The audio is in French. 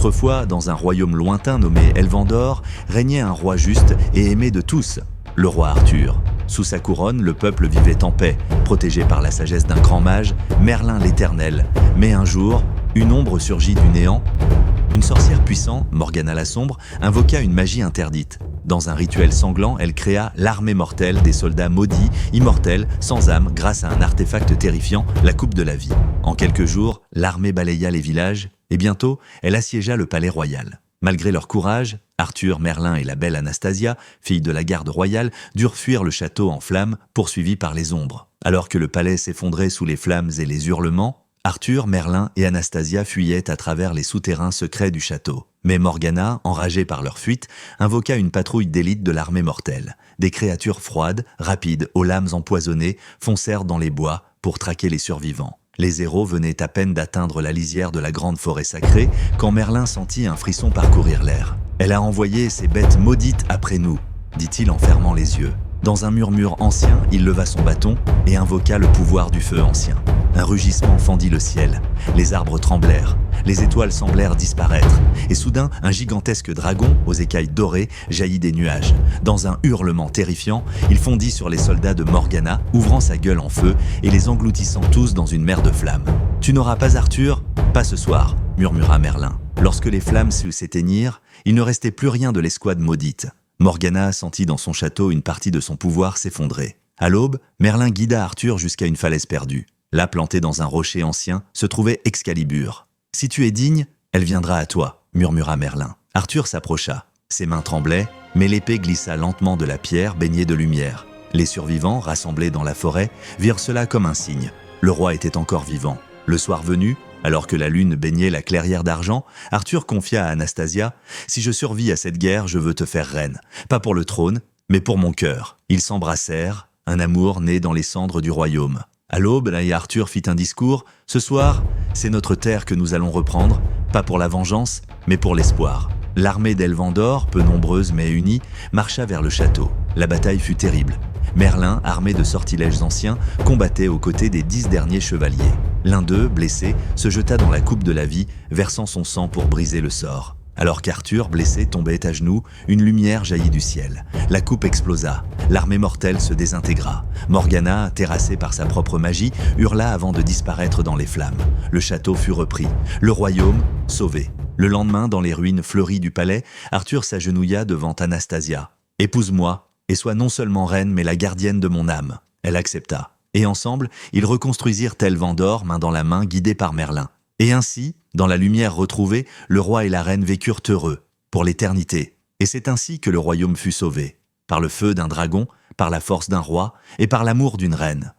Autrefois, dans un royaume lointain nommé Elvandor, régnait un roi juste et aimé de tous, le roi Arthur. Sous sa couronne, le peuple vivait en paix, protégé par la sagesse d'un grand mage, Merlin l'Éternel. Mais un jour, une ombre surgit du néant. Une sorcière puissante, Morgana la Sombre, invoqua une magie interdite. Dans un rituel sanglant, elle créa l'armée mortelle des soldats maudits, immortels, sans âme, grâce à un artefact terrifiant, la Coupe de la Vie. En quelques jours, l'armée balaya les villages, et bientôt, elle assiégea le palais royal. Malgré leur courage, Arthur, Merlin et la belle Anastasia, fille de la garde royale, durent fuir le château en flammes, poursuivis par les ombres. Alors que le palais s'effondrait sous les flammes et les hurlements, Arthur, Merlin et Anastasia fuyaient à travers les souterrains secrets du château. Mais Morgana, enragée par leur fuite, invoqua une patrouille d'élite de l'armée mortelle. Des créatures froides, rapides, aux lames empoisonnées, foncèrent dans les bois pour traquer les survivants. Les héros venaient à peine d'atteindre la lisière de la grande forêt sacrée quand Merlin sentit un frisson parcourir l'air. « Elle a envoyé ces bêtes maudites après nous », dit-il en fermant les yeux. Dans un murmure ancien, il leva son bâton et invoqua le pouvoir du feu ancien. Un rugissement fendit le ciel, les arbres tremblèrent, les étoiles semblèrent disparaître, et soudain, un gigantesque dragon, aux écailles dorées, jaillit des nuages. Dans un hurlement terrifiant, il fondit sur les soldats de Morgana, ouvrant sa gueule en feu et les engloutissant tous dans une mer de flammes. « Tu n'auras pas Arthur ? Pas ce soir », murmura Merlin. Lorsque les flammes s'éteignirent, il ne restait plus rien de l'escouade maudite. Morgana sentit dans son château une partie de son pouvoir s'effondrer. À l'aube, Merlin guida Arthur jusqu'à une falaise perdue. Là, planté dans un rocher ancien, se trouvait Excalibur. « Si tu es digne, elle viendra à toi », murmura Merlin. Arthur s'approcha. Ses mains tremblaient, mais l'épée glissa lentement de la pierre baignée de lumière. Les survivants, rassemblés dans la forêt, virent cela comme un signe. Le roi était encore vivant. Le soir venu, alors que la lune baignait la clairière d'argent, Arthur confia à Anastasia « Si je survis à cette guerre, je veux te faire reine. Pas pour le trône, mais pour mon cœur. » Ils s'embrassèrent, un amour né dans les cendres du royaume. À l'aube, Arthur fit un discours. « Ce soir, c'est notre terre que nous allons reprendre, pas pour la vengeance, mais pour l'espoir. » L'armée d'Elvandor, peu nombreuse mais unie, marcha vers le château. La bataille fut terrible. Merlin, armé de sortilèges anciens, combattait aux côtés des 10 derniers chevaliers. L'un d'eux, blessé, se jeta dans la coupe de la vie, versant son sang pour briser le sort. Alors qu'Arthur, blessé, tombait à genoux, une lumière jaillit du ciel. La coupe explosa. L'armée mortelle se désintégra. Morgana, terrassée par sa propre magie, hurla avant de disparaître dans les flammes. Le château fut repris. Le royaume, sauvé. Le lendemain, dans les ruines fleuries du palais, Arthur s'agenouilla devant Anastasia. « Épouse-moi, et sois non seulement reine, mais la gardienne de mon âme. » Elle accepta. Et ensemble, ils reconstruisirent Elvandor, main dans la main, guidés par Merlin. Et ainsi, dans la lumière retrouvée, le roi et la reine vécurent heureux, pour l'éternité. Et c'est ainsi que le royaume fut sauvé, par le feu d'un dragon, par la force d'un roi et par l'amour d'une reine.